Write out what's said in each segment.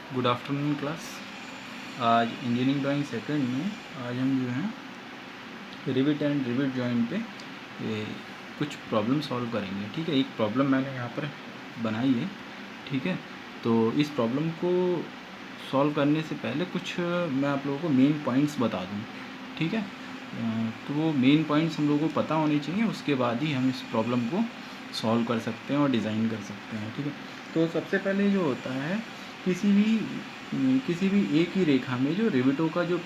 Good afternoon class. आज engineering drawing second में आज हम जो है रिविट एंड रिविट जॉइंट पे कुछ प्रॉब्लम सॉल्व करेंगे। ठीक है, एक प्रॉब्लम मैंने यहाँ पर बनाई है। ठीक है, तो इस प्रॉब्लम को सॉल्व करने से पहले कुछ मैं आप लोगों को मेन पॉइंट्स बता दूँ। ठीक है, तो वो मेन पॉइंट्स हम लोगों को पता होने चाहिए, उसके बाद ही हम इस प्रॉब्लम को सॉल्व कर सकते हैं और डिज़ाइन कर सकते हैं। ठीक है, तो सबसे पहले जो होता है किसी भी एक ही रेखा में जो रिविटों का जो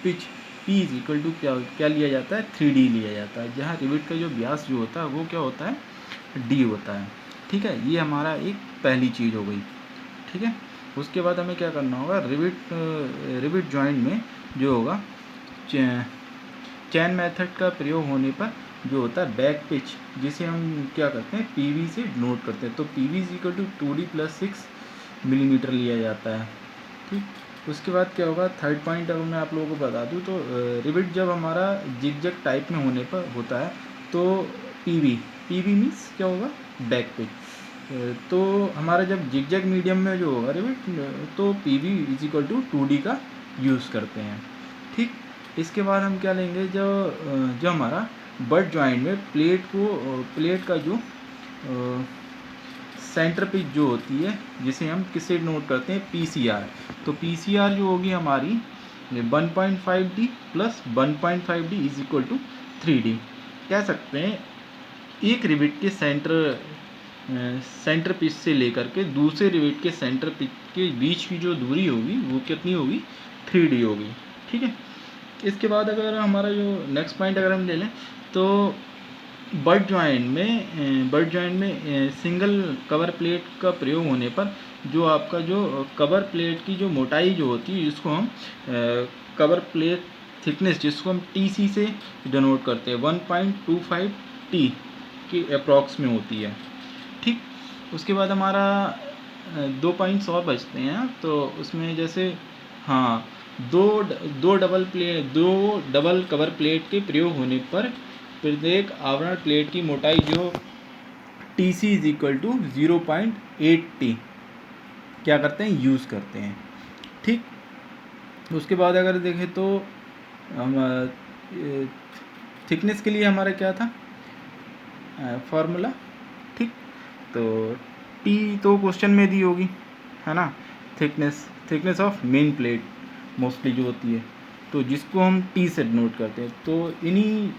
pitch P is equal to क्या लिया जाता है, 3D लिया जाता है, जहाँ रिविट का जो व्यास जो होता है वो क्या होता है, D होता है। ठीक है, ये हमारा एक पहली चीज़ हो गई। ठीक है, उसके बाद हमें क्या करना होगा, रिविट जॉइंट में जो होगा चैन मेथड का प्रयोग होने पर जो होता है बैक पिच, जिसे हम क्या करते हैं PV से डिनोट करते हैं। तो PV is equal to 2D + 6 millimetre लिया जाता है। ठीक, उसके बाद क्या होगा, थर्ड पॉइंट अगर मैं आप लोगों को बता दूं तो रिविट जब हमारा जिगजैग टाइप में होने पर होता है तो PV मीन्स क्या होगा, बैक पिच। तो हमारा जब जिगजैग मीडियम में जो होगा रिविट, तो PV is equal to 2D का यूज़ करते हैं। ठीक, इसके बाद हम क्या लेंगे, जो हमारा बट जॉइंट में प्लेट का जो सेंटर पिच जो होती है, जिसे हम किससे नोट करते हैं, PCR। तो PCR जो होगी हमारी 1.5D + 1.5D is equal to 3D। कह सकते हैं एक रिविट के सेंटर पिच से लेकर के दूसरे रिविट के सेंटर पिच के बीच की जो दूरी होगी वो कितनी होगी, 3D होगी। ठीक है, इसके बाद अगर हमारा जो नेक्स्ट पॉइंट अगर हम ले लें तो बट जॉइंट में सिंगल कवर प्लेट का प्रयोग होने पर जो आपका जो कवर प्लेट की जो मोटाई जो होती है, जिसको हम कवर प्लेट थिकनेस, जिसको हम TC से डिनोट करते हैं, 1.25 T के अप्रॉक्स में होती है। ठीक, उसके बाद हमारा 2 पॉइंट्स और बचते हैं। तो उसमें जैसे हाँ, दो डबल कवर प्लेट के प्रयोग होने पर प्रत्येक आवरण प्लेट की मोटाई जो TC is equal to 0.8 T क्या करते हैं, यूज़ करते हैं। ठीक, उसके बाद अगर देखें तो हम थिकनेस के लिए हमारा क्या था फार्मूला। ठीक, तो T तो क्वेश्चन में दी होगी, है ना, thickness of main plate mostly जो होती है, तो जिसको हम T से डिनोट करते हैं। तो इन्हीं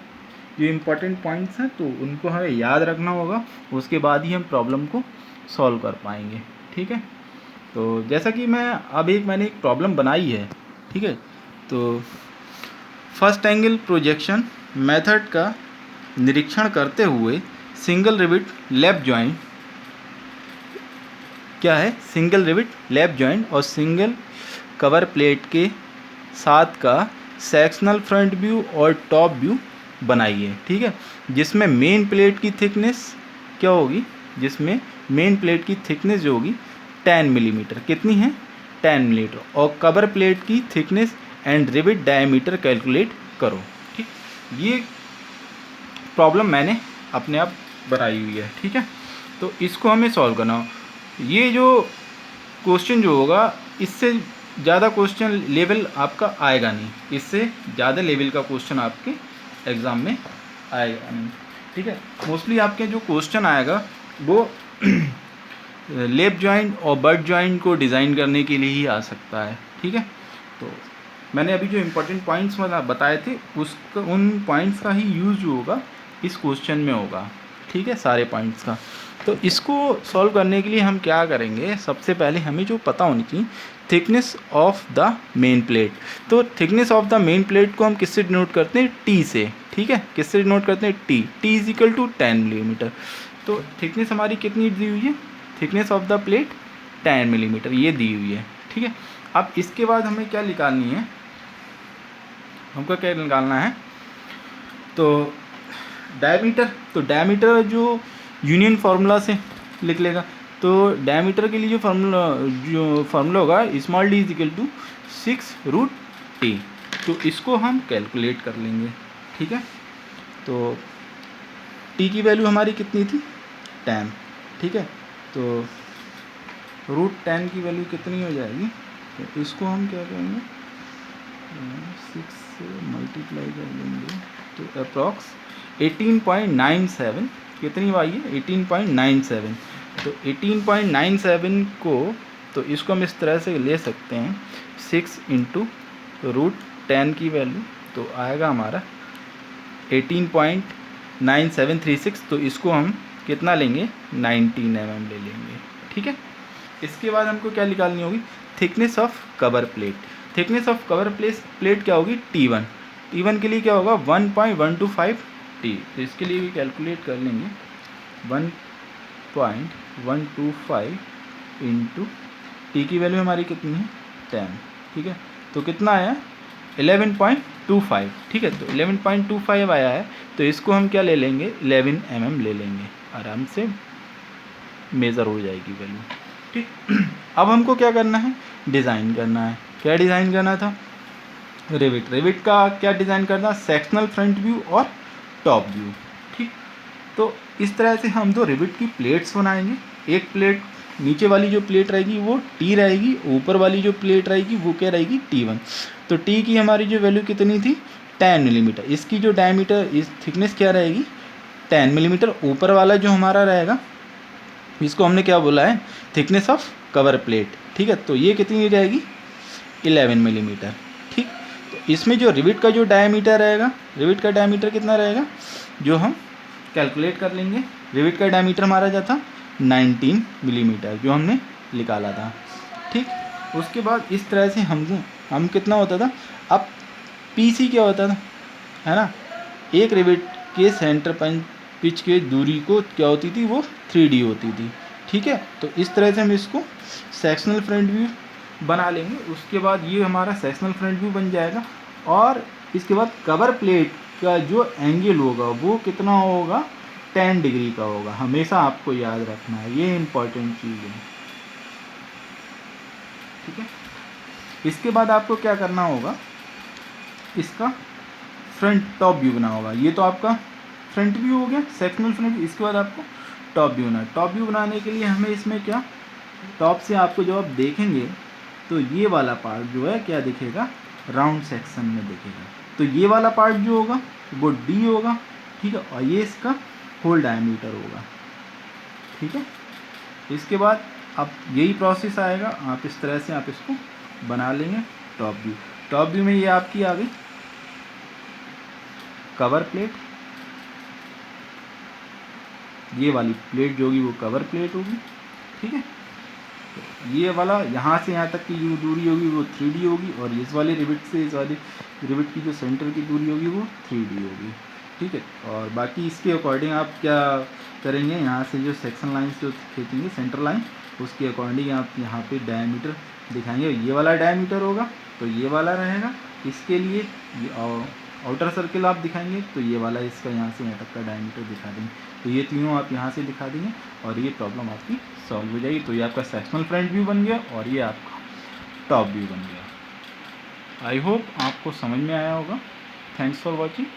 जो इम्पोर्टेंट पॉइंट्स हैं तो उनको हमें याद रखना होगा, उसके बाद ही हम प्रॉब्लम को सॉल्व कर पाएंगे। ठीक है, तो जैसा कि मैंने एक प्रॉब्लम बनाई है। ठीक है, तो फर्स्ट एंगल प्रोजेक्शन मेथड का निरीक्षण करते हुए सिंगल रिविट लैप जॉइंट क्या है, सिंगल रिविट लैप जॉइंट और सिंगल कवर प्लेट के साथ का सेक्शनल फ्रंट व्यू और टॉप व्यू बनाइए। ठीक है, जिसमें मेन प्लेट की थिकनेस क्या होगी, जिसमें मेन प्लेट की थिकनेस जो होगी 10 मिलीमीटर, कितनी है, 10 मिलीमीटर, और कवर प्लेट की thickness and rivet diameter calculate करो। ठीक, ये प्रॉब्लम मैंने अपने आप बनाई हुई है। ठीक है, तो इसको हमें सॉल्व करना हो। ये जो क्वेश्चन जो होगा, इससे ज़्यादा क्वेश्चन लेवल आपका आएगा नहीं, इससे ज़्यादा लेवल का क्वेश्चन आपके एग्ज़ाम में आएगा नहीं। ठीक है, मोस्टली आपके जो क्वेश्चन आएगा वो लेप जॉइंट और बट जॉइंट को डिज़ाइन करने के लिए ही आ सकता है। ठीक है, तो मैंने अभी जो इम्पोर्टेंट पॉइंट्स बताए थे उन पॉइंट्स का ही यूज़ जो होगा इस क्वेश्चन में होगा। ठीक है, सारे पॉइंट्स का। तो इसको सॉल्व करने के लिए हम क्या करेंगे, सबसे पहले हमें जो पता होनी चाहिए thickness of the main plate. तो thickness of the main plate को हम किससे डिनोट करते हैं, T से। ठीक है, किससे डिनोट करते हैं, T is equal to 10 millimetre. तो थिकनेस हमारी कितनी दी हुई है, thickness of the plate 10 millimetre ये दी हुई है। ठीक है, अब इसके बाद हमें क्या निकालनी है, हमको क्या निकालना है, तो डायमीटर जो यूनियन फार्मूला से लिख लेगा। तो डायमीटर के लिए जो फार्मूला होगा small d is equal to 6√T। तो इसको हम कैलकुलेट कर लेंगे। ठीक है, तो T की वैल्यू हमारी कितनी थी, 10। ठीक है, तो √10 की वैल्यू कितनी हो जाएगी, तो इसको हम क्या करेंगे, 6 से मल्टीप्लाई कर लेंगे तो अप्रॉक्स 18.97, कितनी आई है 18.97। तो 18.97 को, तो इसको हम इस तरह से ले सकते हैं 6 इंटू √10 की वैल्यू, तो आएगा हमारा 18.9736। तो इसको हम कितना लेंगे 19 mm ले लेंगे, ठीक है। इसके बाद हमको क्या निकालनी होगी, thickness of cover plate. Thickness of cover plate क्या होगी T1। T1 के लिए क्या होगा 1.125 T। तो इसके लिए भी कैलकुलेट कर लेंगे 1.125 इंटू T की वैल्यू हमारी कितनी है 10, ठीक है। तो कितना आया 11.25, ठीक है। तो 11.25 आया है, तो इसको हम क्या ले लेंगे 11 mm ले लेंगे, आराम से मेज़र हो जाएगी वैल्यू, ठीक। अब हमको क्या करना है, डिज़ाइन करना है। क्या डिज़ाइन करना था, रिविट। रिविट का क्या डिज़ाइन करना, सेक्शनल फ्रंट व्यू और टॉप व्यू, ठीक। तो इस तरह से हम दो रिविट की प्लेट्स बनाएंगे। एक प्लेट, नीचे वाली जो प्लेट रहेगी वो T रहेगी, ऊपर वाली जो प्लेट रहेगी वो क्या रहेगी T1। तो T की हमारी जो वैल्यू कितनी थी 10 मिलीमीटर, इसकी जो डायमीटर, इस थिकनेस क्या रहेगी 10 मिलीमीटर। ऊपर वाला जो हमारा रहेगा, इसको हमने क्या बोला है थिकनेस ऑफ कवर प्लेट, ठीक है। तो ये कितनी रहेगी 11 मिलीमीटर, ठीक। तो इसमें जो रिविट का जो डायमीटर रहेगा, रिविट का डायमीटर कितना रहेगा, जो हम कैलकुलेट कर लेंगे। रिविट का डायमीटर हमारा जो था 19 मिलीमीटर, जो हमने निकाला था, ठीक। उसके बाद इस तरह से हम कितना होता था, अब PC क्या होता था, है ना, एक रिविट के सेंटर पिच के दूरी को क्या होती थी, वो 3D होती थी, ठीक है। तो इस तरह से हम इसको सेक्शनल फ्रंट व्यू बना लेंगे। उसके बाद ये हमारा सेक्शनल फ्रंट व्यू बन जाएगा, और इसके बाद कवर प्लेट का जो एंगल होगा वो कितना होगा 10 डिग्री का होगा। हमेशा आपको याद रखना है, ये इम्पॉर्टेंट चीज़ है, ठीक है। इसके बाद आपको क्या करना होगा, इसका फ्रंट टॉप व्यू बना होगा। ये तो आपका फ्रंट व्यू हो गया, सेक्शनल फ्रंट व्यू। इसके बाद आपको टॉप व्यू बनाना है। टॉप व्यू बनाने के लिए हमें इसमें क्या, टॉप से आपको जब आप देखेंगे तो ये वाला पार्ट जो है क्या दिखेगा, राउंड सेक्शन में दिखेगा। तो ये वाला पार्ट जो होगा वो D होगा, ठीक है, और ये इसका होल डायमीटर होगा, ठीक है। इसके बाद अब यही प्रोसेस आएगा, आप इस तरह से आप इसको बना लेंगे टॉप व्यू। टॉप व्यू में ये आपकी आ गई कवर प्लेट, ये वाली प्लेट जो होगी वो कवर प्लेट होगी, ठीक है। तो ये वाला यहाँ से यहाँ तक की जो दूरी होगी वो 3D होगी, और इस वाले रिविट से इस वाले रिविट की जो सेंटर की दूरी होगी वो 3D होगी, ठीक है। और बाकी इसके अकॉर्डिंग आप क्या करेंगे, यहाँ से जो सेक्शन लाइन जो खींचेंगे सेंटर लाइन, उसके अकॉर्डिंग आप यहाँ पे डायमीटर दिखाएंगे। ये वाला डायमीटर होगा तो ये वाला रहेगा, इसके लिए आउटर सर्किल आप दिखाएंगे तो ये वाला इसका यहाँ से यहाँ तक का डायमीटर दिखा देंगे। तो ये तीनों आप यहाँ से दिखा देंगे और ये प्रॉब्लम आपकी सॉल्व हो जाएगी। तो ये आपका सेक्शनल फ्रंट व्यू बन गया और ये आपका टॉप व्यू बन गया। आई होप आपको समझ में आया होगा। Thanks for watching.